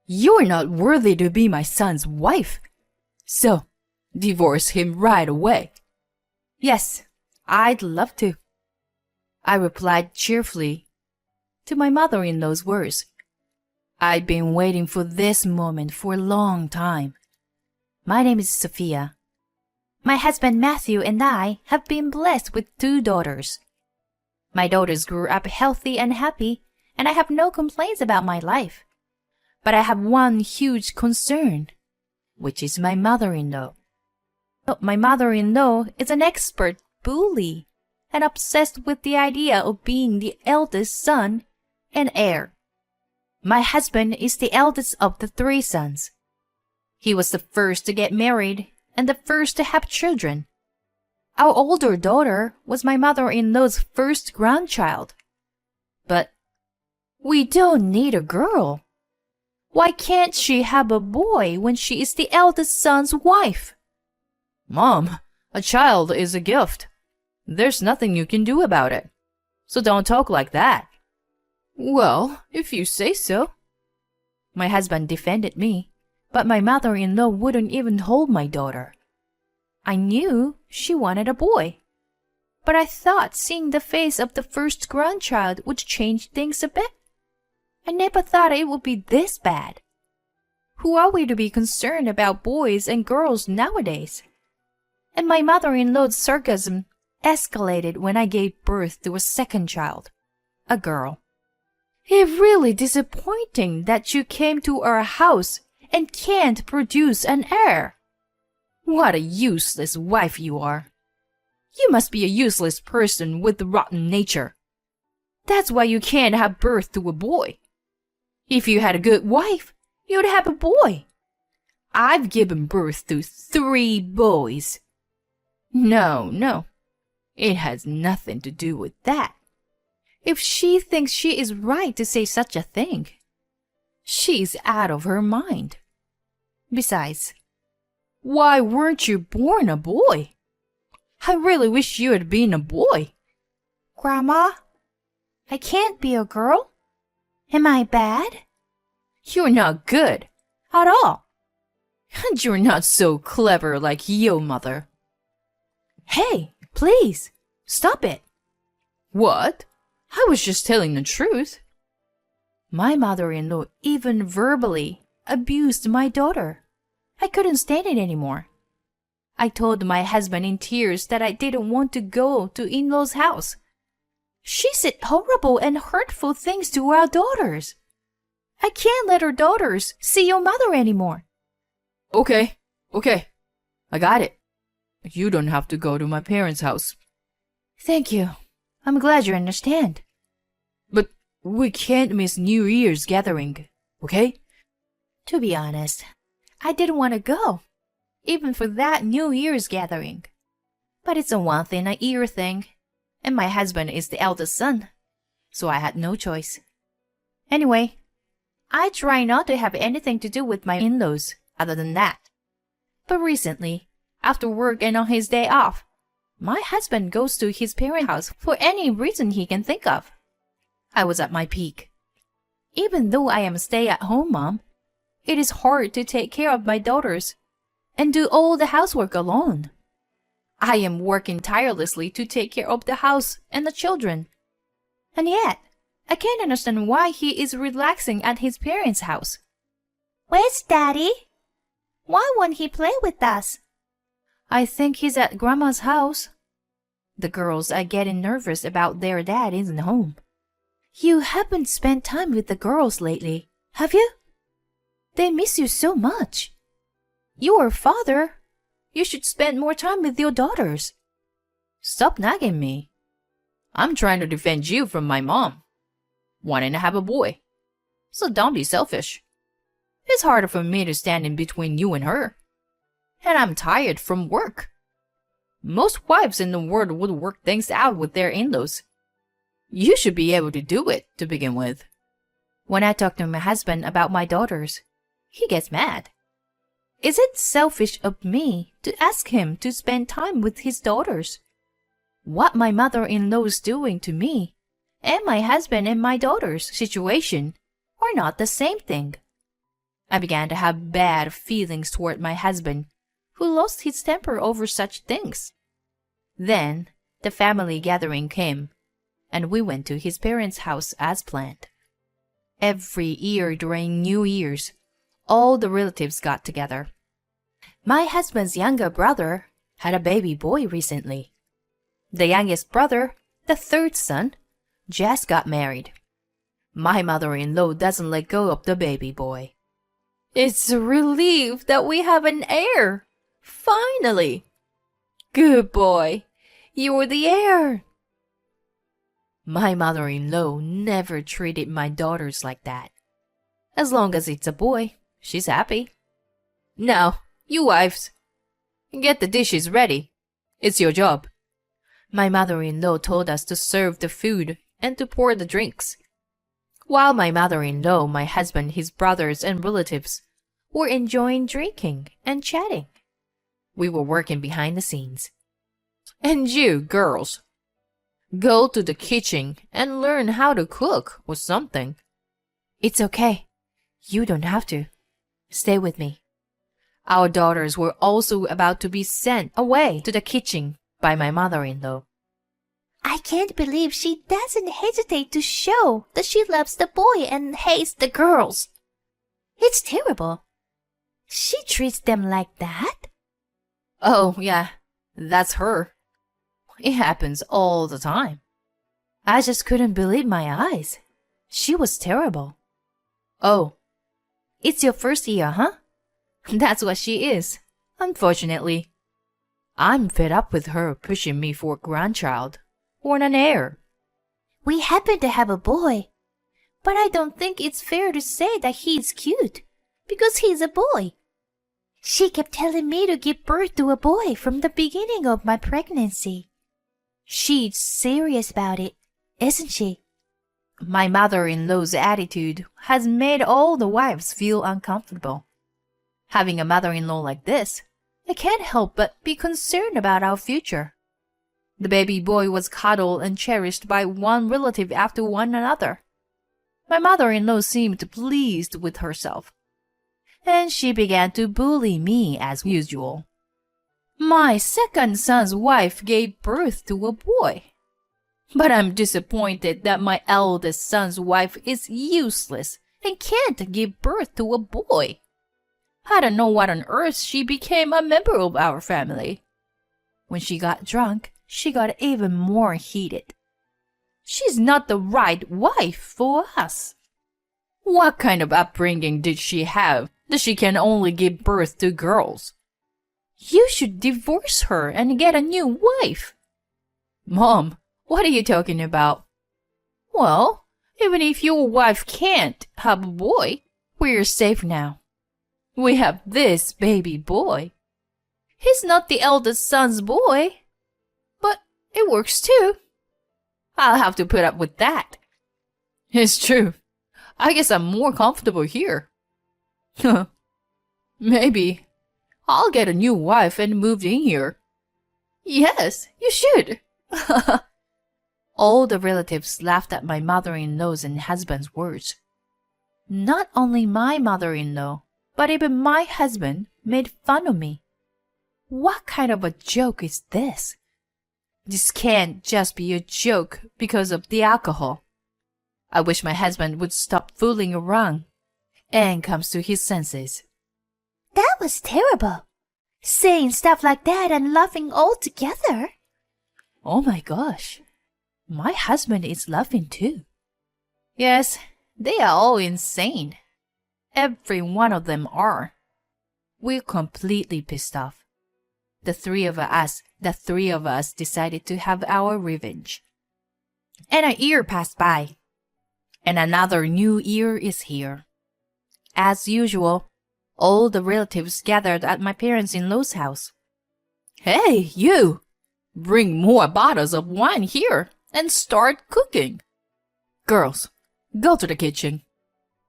You're not worthy to be my son's wife. So, divorce him right away." "Yes, I'd love to," I replied cheerfully to my mother-in-law's words. I'd been waiting for this moment for a long time. My name is Sophia. My husband Matthew and I have been blessed with 2 daughters. My daughters grew up healthy and happy, and I have no complaints about my life. But I have one huge concern, which is my mother-in-law. My mother-in-law is an expert bully and obsessed with the idea of being the eldest son and heir. My husband is the eldest of the 3 sons. He was the first to get married and the first to have children. Our older daughter was my mother-in-law's first grandchild. But we don't need a girl. Why can't she have a boy when she is the eldest son's wife? "Mom, a child is a gift. There's nothing you can do about it. So don't talk like that." "Well, if you say so." My husband defended me, but my mother-in-law wouldn't even hold my daughter. I knew she wanted a boy, but I thought seeing the face of the first grandchild would change things a bit. I never thought it would be this bad. Who are we to be concerned about boys and girls nowadays? And my mother-in-law's sarcasm escalated when I gave birth to a second child, a girl. "It's really disappointing that you came to our house and can't produce an heir. What a useless wife you are. You must be a useless person with a rotten nature. That's why you can't have birth to a boy. If you had a good wife, you'd have a boy. I've given birth to 3 boys. No, it has nothing to do with that. If she thinks she is right to say such a thing, she's out of her mind. Besides, why weren't you born a boy? I really wish you had been a boy." "Grandma, I can't be a girl. Am I bad?" "You're not good at all. And you're not so clever like your mother." "Hey, please, stop it." "What? I was just telling the truth." My mother-in-law even verbally abused my daughter. I couldn't stand it anymore. I told my husband in tears that I didn't want to go to in-law's house. She said horrible and hurtful things to our daughters. I can't let our daughters see your mother anymore. Okay, I got it. You don't have to go to my parents' house." "Thank you. I'm glad you understand." "But we can't miss New Year's gathering, okay?" To be honest, I didn't want to go, even for that New Year's gathering. But it's a once-in-a-year thing, and my husband is the eldest son, so I had no choice. Anyway, I try not to have anything to do with my in-laws other than that. But recently, after work and on his day off, my husband goes to his parents' house for any reason he can think of. I was at my peak. Even though I am a stay-at-home mom, it is hard to take care of my daughters and do all the housework alone. I am working tirelessly to take care of the house and the children. And yet, I can't understand why he is relaxing at his parents' house. "Where's Daddy? Why won't he play with us?" "I think he's at Grandma's house." The girls are getting nervous about their dad isn't home. "You haven't spent time with the girls lately, have you? They miss you so much. You're a father. You should spend more time with your daughters." "Stop nagging me. I'm trying to defend you from my mom, wanting to have a boy. So don't be selfish. It's harder for me to stand in between you and her. And I'm tired from work. Most wives in the world would work things out with their in-laws. You should be able to do it to begin with." When I talk to my husband about my daughters, he gets mad. Is it selfish of me to ask him to spend time with his daughters? What my mother-in-law is doing to me and my husband and my daughter's situation are not the same thing. I began to have bad feelings toward my husband, who lost his temper over such things. Then the family gathering came, and we went to his parents' house as planned. Every year during New Year's, all the relatives got together. My husband's younger brother had a baby boy recently. The youngest brother, the third son, just got married. My mother-in-law doesn't let go of the baby boy. It's a relief that we have an heir. Finally. Good boy. You're the heir. My mother-in-law never treated my daughters like that. As long as it's a boy, she's happy. Now, you wives, get the dishes ready. It's your job. My mother-in-law told us to serve the food and to pour the drinks. While my mother-in-law, my husband, his brothers, and relatives were enjoying drinking and chatting, we were working behind the scenes. And you, girls, go to the kitchen and learn how to cook or something. It's okay. You don't have to. Stay with me. Our daughters were also about to be sent away to the kitchen by my mother-in-law. I can't believe she doesn't hesitate to show that she loves the boy and hates the girls. It's terrible. She treats them like that? Oh, yeah, that's her. It happens all the time. I just couldn't believe my eyes. She was terrible. Oh, it's your first year, huh? That's what she is, unfortunately. I'm fed up with her pushing me for a grandchild or an heir. We happen to have a boy, but I don't think it's fair to say that he's cute, because he's a boy. She kept telling me to give birth to a boy from the beginning of my pregnancy. She's serious about it, isn't she? My mother-in-law's attitude has made all the wives feel uncomfortable. Having a mother-in-law like this, I can't help but be concerned about our future. The baby boy was cuddled and cherished by one relative after one another. My mother-in-law seemed pleased with herself, and she began to bully me as usual. My second son's wife gave birth to a boy. But I'm disappointed that my eldest son's wife is useless and can't give birth to a boy. I don't know what on earth she became a member of our family. When she got drunk, she got even more heated. She's not the right wife for us. What kind of upbringing did she have that she can only give birth to girls? You should divorce her and get a new wife. Mom, what are you talking about? Well, even if your wife can't have a boy, we're safe now. We have this baby boy. He's not the eldest son's boy, but it works too. I'll have to put up with that. It's true. I guess I'm more comfortable here. Maybe I'll get a new wife and move in here. Yes, you should. All the relatives laughed at my mother-in-law's and husband's words. Not only my mother-in-law, but even my husband made fun of me. What kind of a joke is this? This can't just be a joke because of the alcohol. I wish my husband would stop fooling around and comes to his senses. That was terrible. Saying stuff like that and laughing all together. Oh my gosh. My husband is laughing too. Yes, they are all insane. Every one of them are. We're completely pissed off. The three of us decided to have our revenge. And a year passed by, and another new year is here. As usual, all the relatives gathered at my parents-in-law's house. Hey, you! Bring more bottles of wine here and start cooking. Girls, go to the kitchen.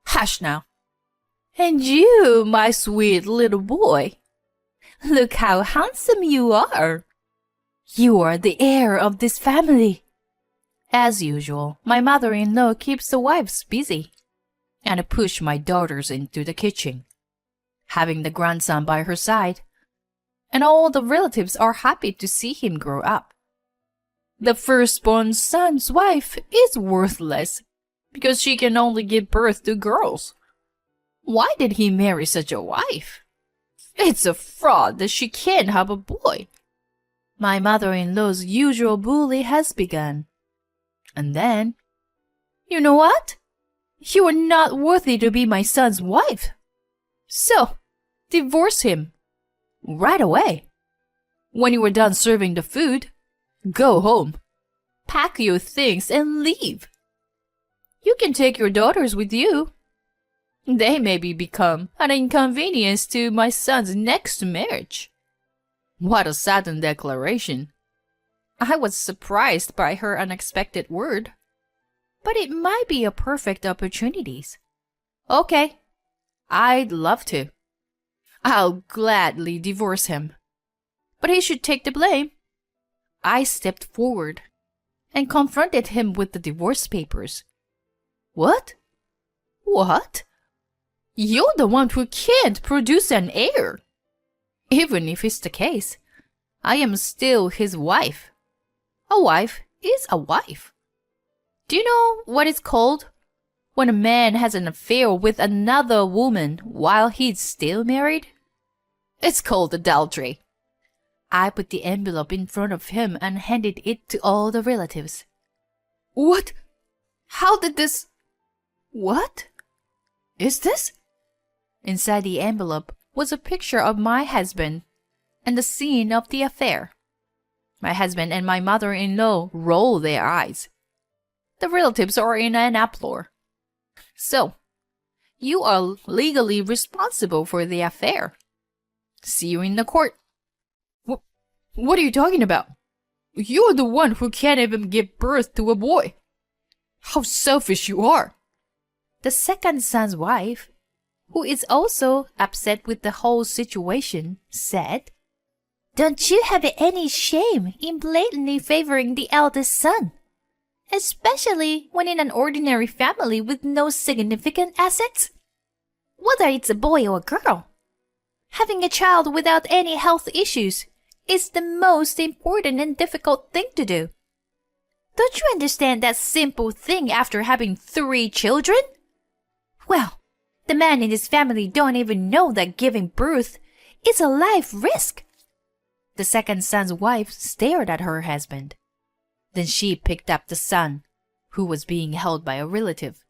Hush now. And you, my sweet little boy, look how handsome you are. You are the heir of this family. As usual, my mother-in-law keeps the wives busy and push my daughters into the kitchen. having the grandson by her side, and all the relatives are happy to see him grow up. The firstborn son's wife is worthless because she can only give birth to girls. Why did he marry such a wife? It's a fraud that she can't have a boy. My mother-in-law's usual bully has begun. And then, you know what? You are not worthy to be my son's wife. So, divorce him. Right away. When you are done serving the food, go home. Pack your things and leave. You can take your daughters with you. They maybe become an inconvenience to my son's next marriage. What a sudden declaration. I was surprised by her unexpected word. But it might be a perfect opportunity. Okay, I'd love to. I'll gladly divorce him. But he should take the blame. I stepped forward and confronted him with the divorce papers. What? What? You're the one who can't produce an heir. Even if it's the case, I am still his wife. A wife is a wife. Do you know what it's called when a man has an affair with another woman while he's still married? It's called adultery. I put the envelope in front of him and handed it to all the relatives. What? How did this... What? Is this? Inside the envelope was a picture of my husband and the scene of the affair. My husband and my mother-in-law roll their eyes. The relatives are in an uproar. So, you are legally responsible for the affair. See you in the court. What are you talking about? You're the one who can't even give birth to a boy. How selfish you are. The second son's wife, who is also upset with the whole situation, said, Don't you have any shame in blatantly favoring the eldest son? Especially when in an ordinary family with no significant assets? Whether it's a boy or a girl. Having a child without any health issues is the most important and difficult thing to do. Don't you understand that simple thing after having 3 children? Well, the man in his family don't even know that giving birth is a life risk. The second son's wife stared at her husband. Then she picked up the son, who was being held by a relative.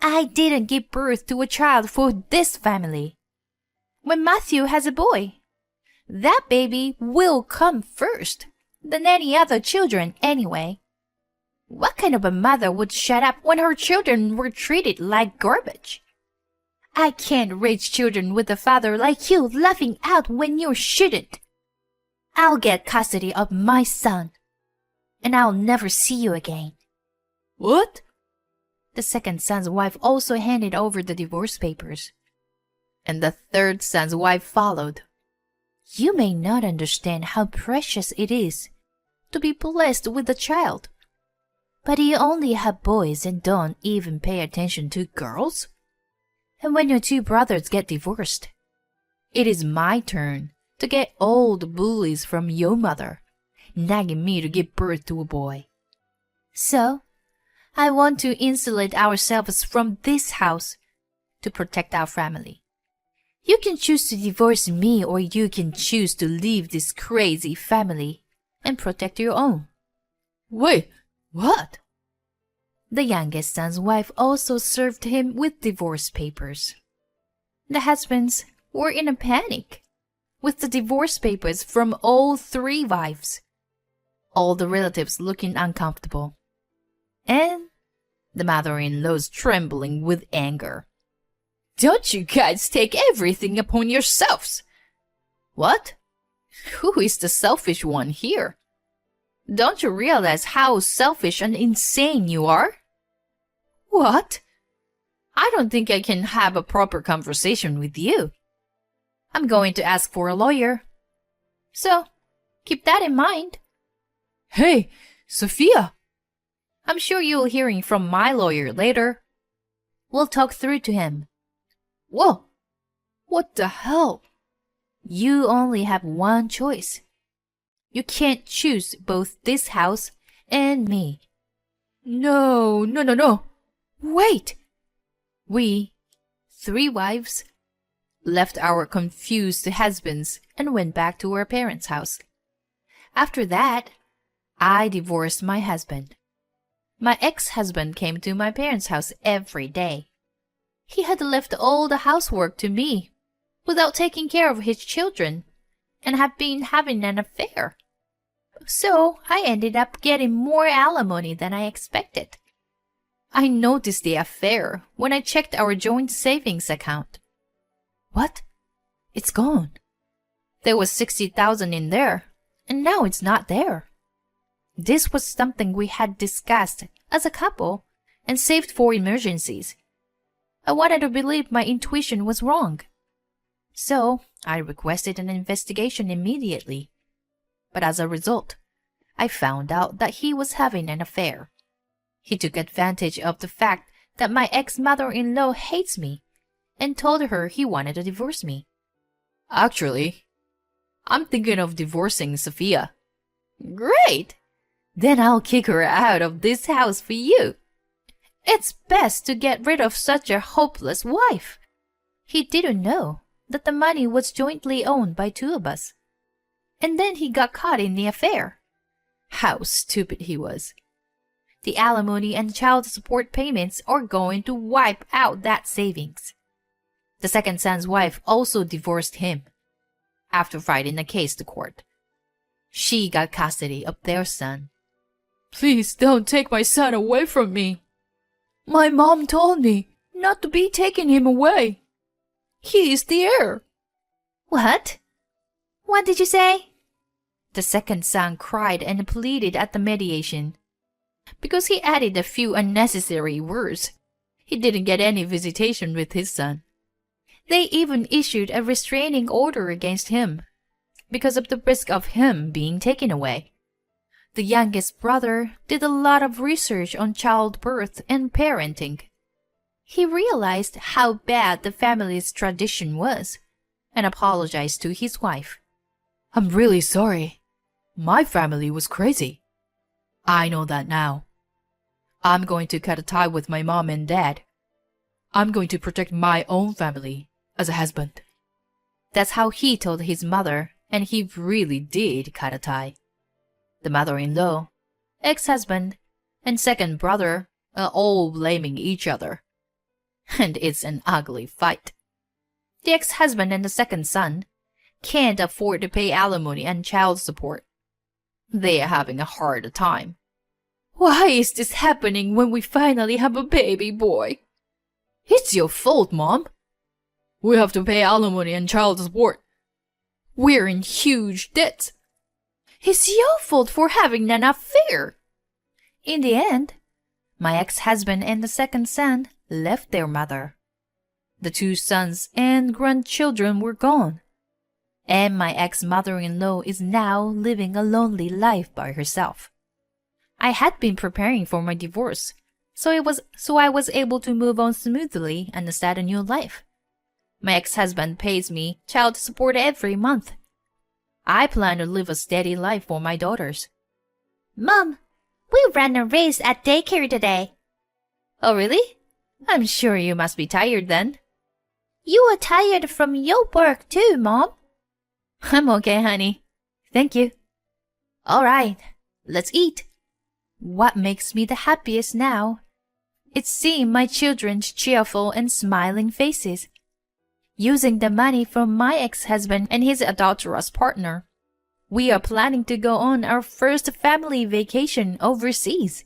I didn't give birth to a child for this family. When Matthew has a boy, that baby will come first than any other children anyway. What kind of a mother would shut up when her children were treated like garbage? I can't raise children with a father like you laughing out when you shouldn't. I'll get custody of my son, and I'll never see you again. What? The second son's wife also handed over the divorce papers, and the third son's wife followed. You may not understand how precious it is to be blessed with a child, but you only have boys and don't even pay attention to girls. And when your 2 brothers get divorced, it is my turn to get all the bullies from your mother, nagging me to give birth to a boy. So, I want to insulate ourselves from this house to protect our family. You can choose to divorce me, or you can choose to leave this crazy family and protect your own. Wait, what? The youngest son's wife also served him with divorce papers. The husbands were in a panic, with the divorce papers from all 3 wives. All the relatives looking uncomfortable. And the mother-in-law's trembling with anger. Don't you guys take everything upon yourselves? What? Who is the selfish one here? Don't you realize how selfish and insane you are? What? I don't think I can have a proper conversation with you. I'm going to ask for a lawyer. So, keep that in mind. Hey, Sophia! I'm sure you'll hear from my lawyer later. We'll talk through to him. Whoa! What the hell? You only have one choice. You can't choose both this house and me. No, no, no, no. Wait! We, 3 wives, left our confused husbands and went back to our parents' house. After that, I divorced my husband. My ex-husband came to my parents' house every day. He had left all the housework to me without taking care of his children and had been having an affair. So I ended up getting more alimony than I expected. I noticed the affair when I checked our joint savings account. What? It's gone. There was 60,000 in there, and now it's not there. This was something we had discussed as a couple and saved for emergencies. I wanted to believe my intuition was wrong. So I requested an investigation immediately. But as a result, I found out that he was having an affair. He took advantage of the fact that my ex-mother-in-law hates me and told her he wanted to divorce me. Actually, I'm thinking of divorcing Sophia. Great! Then I'll kick her out of this house for you. It's best to get rid of such a hopeless wife. He didn't know that the money was jointly owned by 2 of us. And then he got caught in the affair. How stupid he was. The alimony and child support payments are going to wipe out that savings. The second son's wife also divorced him after fighting a case to court. She got custody of their son. Please don't take my son away from me. My mom told me not to be taking him away. He is the heir. What? What did you say? The second son cried and pleaded at the mediation. Because he added a few unnecessary words, he didn't get any visitation with his son. They even issued a restraining order against him because of the risk of him being taken away. The youngest brother did a lot of research on childbirth and parenting. He realized how bad the family's tradition was and apologized to his wife. I'm really sorry. My family was crazy. I know that now. I'm going to cut a tie with my mom and dad. I'm going to protect my own family as a husband. That's how he told his mother, and he really did cut a tie. The mother-in-law, ex-husband, and second brother are all blaming each other. And it's an ugly fight. The ex-husband and the second son can't afford to pay alimony and child support. They are having a hard time. Why is this happening when we finally have a baby boy? It's your fault, Mom. We have to pay alimony and child support. We're in huge debt. It's your fault for having an affair. In the end, my ex-husband and the second son left their mother. The 2 sons and grandchildren were gone. And my ex-mother-in-law is now living a lonely life by herself. I had been preparing for my divorce, so I was able to move on smoothly and start a new life. My ex-husband pays me child support every month. I plan to live a steady life for my daughters. Mom, we ran a race at daycare today. Oh, really? I'm sure you must be tired then. You are tired from your work too, Mom. I'm okay, honey. Thank you. All right, let's eat. What makes me the happiest now? It's seeing my children's cheerful and smiling faces. Using the money from my ex-husband and his adulterous partner, we are planning to go on our first family vacation overseas.